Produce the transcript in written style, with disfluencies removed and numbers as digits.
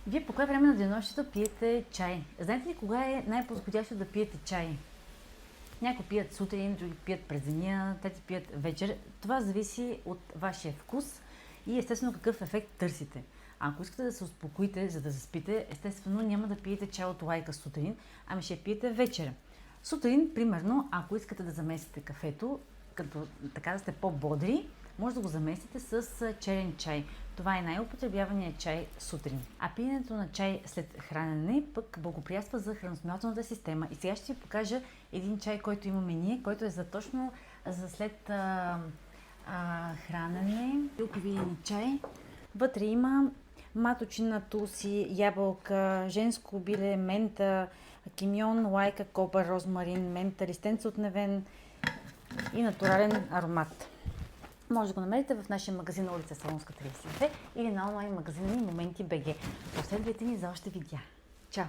Вие по кое време на денонощието пиете чай? Знаете ли кога е най-подходящо да пиете чай? Някои пият сутрин, други пият през деня, трети пият вечер. Това зависи от вашия вкус и естествено какъв ефект търсите. Ако искате да се успокоите, за да заспите, естествено няма да пиете чай от лайка сутрин, ами ще пиете вечер. Сутрин, примерно, ако искате да замесите кафето, като така да сте по-бодри, може да го заместите с черен чай. Това е най-употребяваният чай сутрин. А пиенето на чай след хранене пък благоприятства за храносмилателната система. И сега ще ви покажа един чай, който имаме ние, който е за точно за след хранене. Билковия чай. Вътре има маточина, тулси, ябълка, женско биле, мента, кимион, лайка, копър, розмарин, мента, листенца от невен и натурален аромат. Може да го намерите в нашия магазин на улица Салонска 32 или на онлайн магазина ни Моменти БГ. Последвайте ни за още видеа. Чао!